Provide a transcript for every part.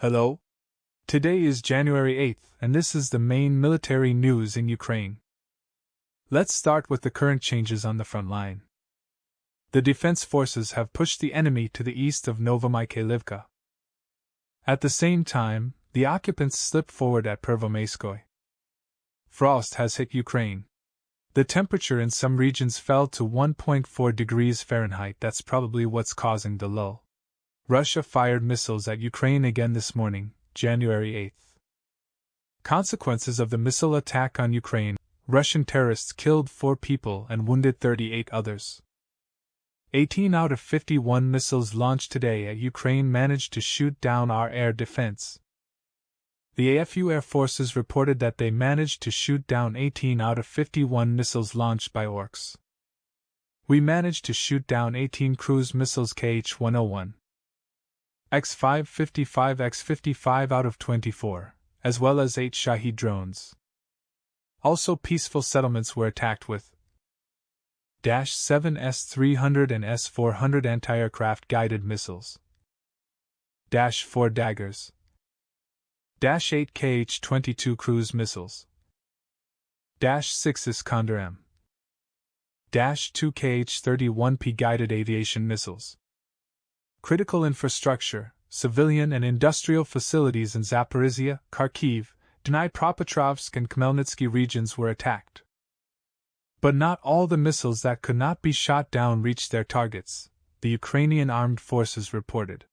Hello? Today is January 8th, and this is the main military news in Ukraine. Let's start with the current changes on the front line. The defense forces have pushed the enemy to the east of Novomykhailivka. At the same time, the occupants slipped forward at Pervomaiskoye. Frost has hit Ukraine. The temperature in some regions fell to 1.4 degrees Fahrenheit. That's probably what's causing the lull. Russia fired missiles at Ukraine again this morning, January 8th. Consequences of the missile attack on Ukraine: Russian terrorists killed 4 people and wounded 38 others. 18 out of 51 missiles launched today at Ukraine managed to shoot down our air defense. The AFU Air Forces reported that they managed to shoot down 18 out of 51 missiles launched by orks. We managed to shoot down 18 cruise missiles Kh-101. X-555 X-55 out of 24, as well as 8 Shahid drones. Also, peaceful settlements were attacked with -7 S-300 and S-400 anti-aircraft guided missiles, -4 Daggers, -8 Kh-22 cruise missiles, -6 Iskander-M, -2 Kh-31P guided aviation missiles. Critical infrastructure, civilian and industrial facilities in Zaporizhzhya, Kharkiv, Dnipropetrovsk and Khmelnitsky regions were attacked. But not all the missiles that could not be shot down reached their targets, the Ukrainian armed forces reported.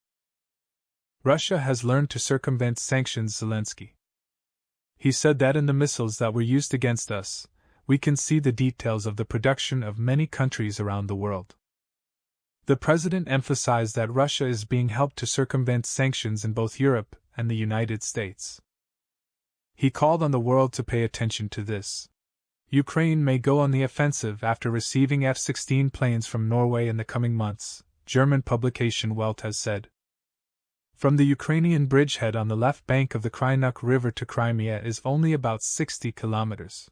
Russia has learned to circumvent sanctions. Zelensky. He said that in the missiles that were used against us, we can see the details of the production of many countries around the world. The president emphasized that Russia is being helped to circumvent sanctions in both Europe and the United States. He called on the world to pay attention to this. Ukraine may go on the offensive after receiving F-16 planes from Norway in the coming months, German publication Welt has said. From the Ukrainian bridgehead on the left bank of the Krynuk River to Crimea is only about 60 kilometers.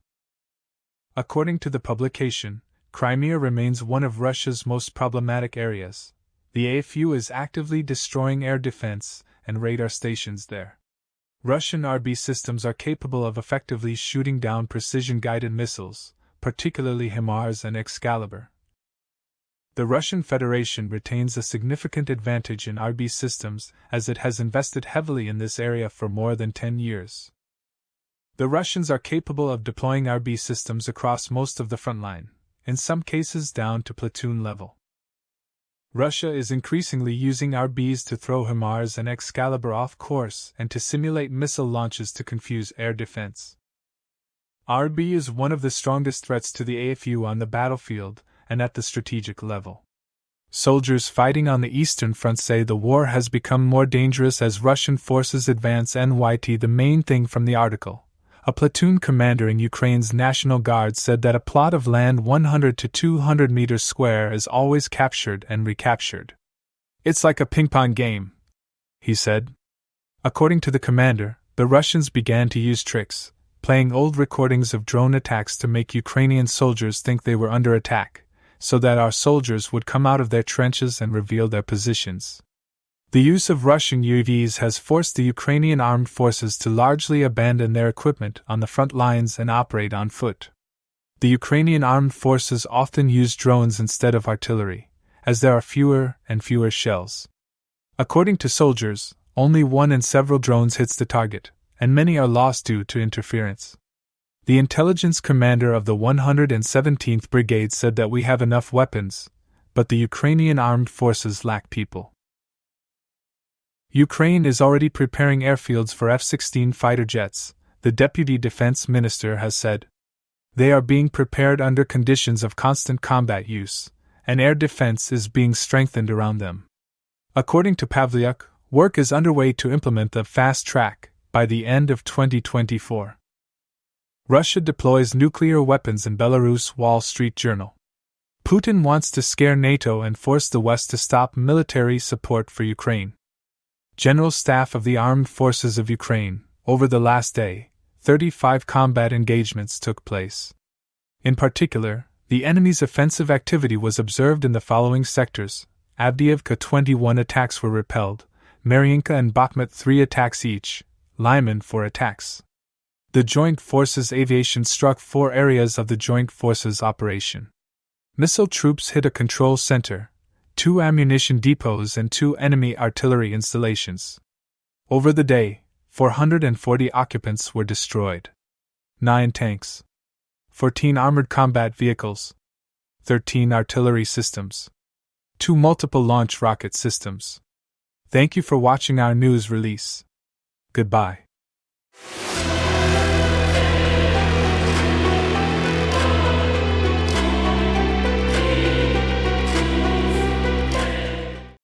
According to the publication, Crimea remains one of Russia's most problematic areas. The AFU is actively destroying air defense and radar stations there. Russian RB systems are capable of effectively shooting down precision-guided missiles, particularly HIMARS and Excalibur. The Russian Federation retains a significant advantage in RB systems as it has invested heavily in this area for more than 10 years. The Russians are capable of deploying RB systems across most of the front line, in some cases down to platoon level. Russia is increasingly using RBs to throw HIMARS and Excalibur off course and to simulate missile launches to confuse air defense. RB is one of the strongest threats to the AFU on the battlefield and at the strategic level. Soldiers fighting on the Eastern Front say the war has become more dangerous as Russian forces advance. NYT. The main thing from the article: a platoon commander in Ukraine's National Guard said that a plot of land 100 to 200 meters square is always captured and recaptured. It's like a ping-pong game, he said. According to the commander, the Russians began to use tricks, playing old recordings of drone attacks to make Ukrainian soldiers think they were under attack, so that our soldiers would come out of their trenches and reveal their positions. The use of Russian UAVs has forced the Ukrainian armed forces to largely abandon their equipment on the front lines and operate on foot. The Ukrainian armed forces often use drones instead of artillery, as there are fewer and fewer shells. According to soldiers, only 1 in several drones hits the target, and many are lost due to interference. The intelligence commander of the 117th Brigade said that we have enough weapons, but the Ukrainian armed forces lack people. Ukraine is already preparing airfields for F-16 fighter jets, the deputy defense minister has said. They are being prepared under conditions of constant combat use, and air defense is being strengthened around them. According to Pavlyuk, work is underway to implement the fast track by the end of 2024. Russia deploys nuclear weapons in Belarus. Wall Street Journal. Putin wants to scare NATO and force the West to stop military support for Ukraine. General Staff of the Armed Forces of Ukraine. Over the last day, 35 combat engagements took place. In particular, the enemy's offensive activity was observed in the following sectors: Avdiivka. 21 attacks were repelled, Mariinka and Bakhmut 3 attacks each, Lyman 4 attacks. The Joint Forces Aviation struck 4 areas of the Joint Forces operation. Missile troops hit a control center, 2 ammunition depots and 2 enemy artillery installations. Over the day, 440 occupants were destroyed. 9 tanks, 14 armored combat vehicles, 13 artillery systems, 2 multiple launch rocket systems. Thank you for watching our news release. Goodbye.